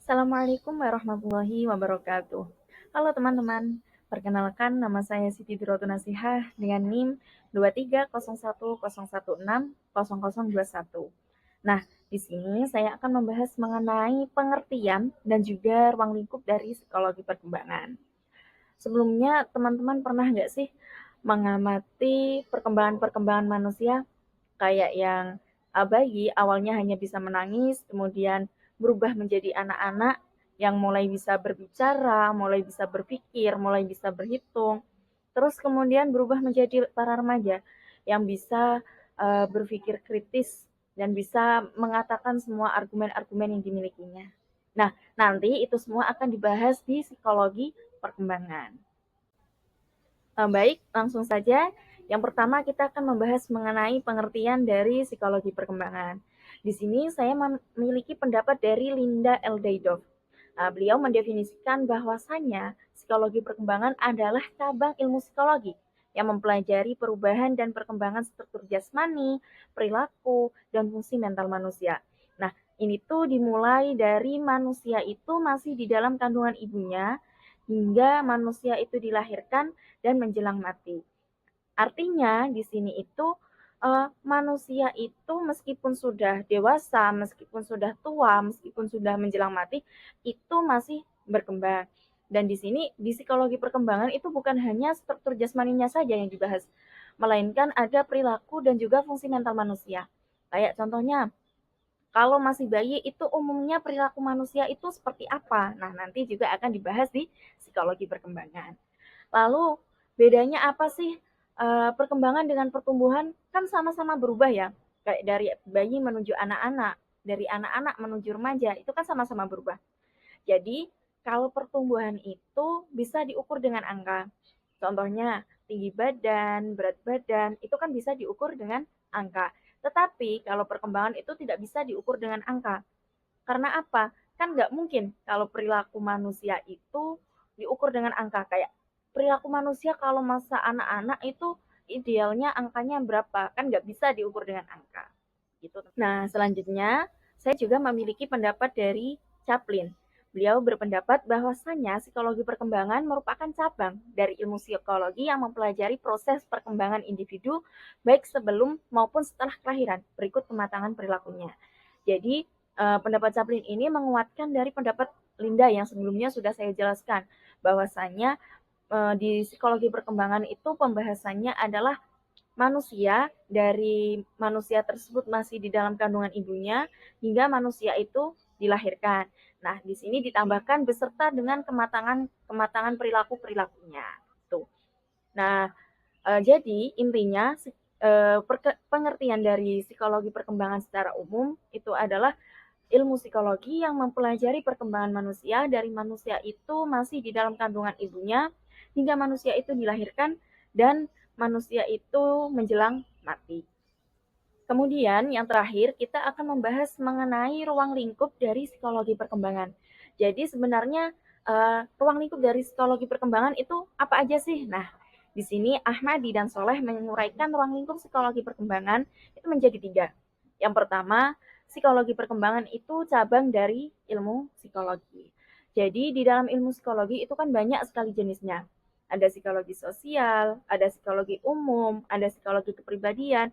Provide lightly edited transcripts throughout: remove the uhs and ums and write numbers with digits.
Assalamualaikum warahmatullahi wabarakatuh. Halo teman-teman, perkenalkan nama saya Siti Durotu Nasihah dengan NIM 23010160021. Nah, di sini saya akan membahas mengenai pengertian dan juga ruang lingkup dari psikologi perkembangan. Sebelumnya, teman-teman pernah nggak sih mengamati perkembangan-perkembangan manusia kayak yang bayi awalnya hanya bisa menangis, kemudian berubah menjadi anak-anak yang mulai bisa berbicara, mulai bisa berpikir, mulai bisa berhitung, terus kemudian berubah menjadi para remaja yang bisa berpikir kritis dan bisa mengatakan semua argumen-argumen yang dimilikinya. Nah, nanti itu semua akan dibahas di psikologi perkembangan. Baik, langsung saja. Yang pertama kita akan membahas mengenai pengertian dari psikologi perkembangan. Di sini saya memiliki pendapat dari Linda L. Daydorf. Beliau mendefinisikan bahwasannya psikologi perkembangan adalah cabang ilmu psikologi yang mempelajari perubahan dan perkembangan struktur jasmani, perilaku, dan fungsi mental manusia. Nah, ini tuh dimulai dari manusia itu masih di dalam kandungan ibunya hingga manusia itu dilahirkan dan menjelang mati. Artinya di sini itu manusia itu meskipun sudah dewasa, meskipun sudah tua, meskipun sudah menjelang mati, itu masih berkembang. Dan di sini di psikologi perkembangan itu bukan hanya struktur jasmaninya saja yang dibahas, melainkan ada perilaku dan juga fungsi mental manusia. Kayak contohnya, kalau masih bayi itu umumnya perilaku manusia itu seperti apa? Nah, nanti juga akan dibahas di psikologi perkembangan. Lalu bedanya apa sih perkembangan dengan pertumbuhan? Kan sama-sama berubah ya. Kayak dari bayi menuju anak-anak, dari anak-anak menuju remaja, itu kan sama-sama berubah. Jadi, kalau pertumbuhan itu bisa diukur dengan angka. Contohnya, tinggi badan, berat badan, itu kan bisa diukur dengan angka. Tetapi kalau perkembangan itu tidak bisa diukur dengan angka. Karena apa? Kan nggak mungkin kalau perilaku manusia itu diukur dengan angka. Kayak perilaku manusia kalau masa anak-anak itu idealnya angkanya berapa? Kan nggak bisa diukur dengan angka. Gitu. Nah, selanjutnya saya juga memiliki pendapat dari Chaplin. Beliau berpendapat bahwasannya psikologi perkembangan merupakan cabang dari ilmu psikologi yang mempelajari proses perkembangan individu baik sebelum maupun setelah kelahiran berikut pematangan perilakunya. Jadi, pendapat Chaplin ini menguatkan dari pendapat Linda yang sebelumnya sudah saya jelaskan bahwasanya di psikologi perkembangan itu pembahasannya adalah manusia dari manusia tersebut masih di dalam kandungan ibunya hingga manusia itu dilahirkan. Nah, di sini ditambahkan beserta dengan kematangan perilaku-perilakunya. Tuh. Nah, jadi intinya pengertian dari psikologi perkembangan secara umum itu adalah ilmu psikologi yang mempelajari perkembangan manusia dari manusia itu masih di dalam kandungan ibunya hingga manusia itu dilahirkan dan manusia itu menjelang mati. Kemudian yang terakhir kita akan membahas mengenai ruang lingkup dari psikologi perkembangan. Jadi sebenarnya ruang lingkup dari psikologi perkembangan itu apa aja sih? Nah, di sini Ahmadi dan Soleh menguraikan ruang lingkup psikologi perkembangan itu menjadi tiga. Yang pertama, psikologi perkembangan itu cabang dari ilmu psikologi. Jadi di dalam ilmu psikologi itu kan banyak sekali jenisnya. Ada psikologi sosial, ada psikologi umum, ada psikologi kepribadian,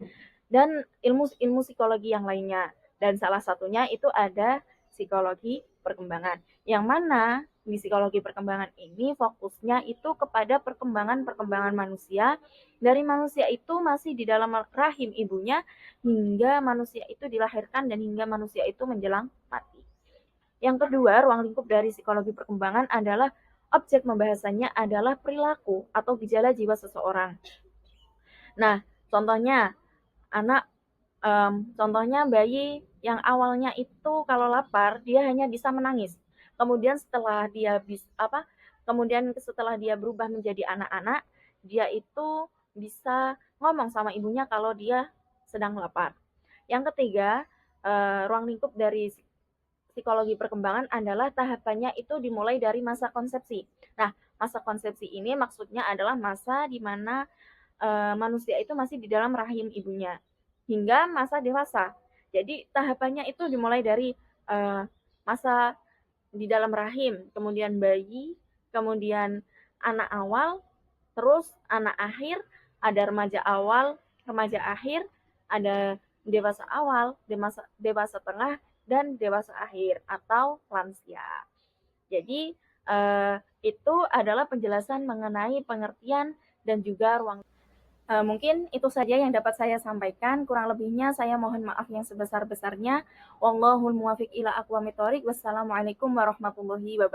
dan ilmu-ilmu psikologi yang lainnya. Dan salah satunya itu ada psikologi perkembangan. Yang mana di psikologi perkembangan ini fokusnya itu kepada perkembangan-perkembangan manusia dari manusia itu masih di dalam rahim ibunya hingga manusia itu dilahirkan dan hingga manusia itu menjelang mati. Yang kedua, ruang lingkup dari psikologi perkembangan adalah objek pembahasannya adalah perilaku atau gejala jiwa seseorang. Nah, contohnya anak contohnya bayi yang awalnya itu kalau lapar dia hanya bisa menangis. Kemudian setelah dia berubah menjadi anak-anak, dia itu bisa ngomong sama ibunya kalau dia sedang lapar. Yang ketiga, ruang lingkup dari psikologi perkembangan adalah tahapannya itu dimulai dari masa konsepsi. Nah, masa konsepsi ini maksudnya adalah masa di mana manusia itu masih di dalam rahim ibunya hingga masa dewasa. Jadi tahapannya itu dimulai dari masa di dalam rahim, kemudian bayi, kemudian anak awal, terus anak akhir, ada remaja awal, remaja akhir, ada dewasa awal, dewasa, dewasa tengah, dan dewasa akhir atau lansia. Jadi itu adalah penjelasan mengenai pengertian dan juga ruang. Mungkin itu saja yang dapat saya sampaikan. Kurang lebihnya saya mohon maaf yang sebesar-besarnya. Wallahul muwafiq ila aqwamit thoriq. Wassalamualaikum warahmatullahi wabarakatuh.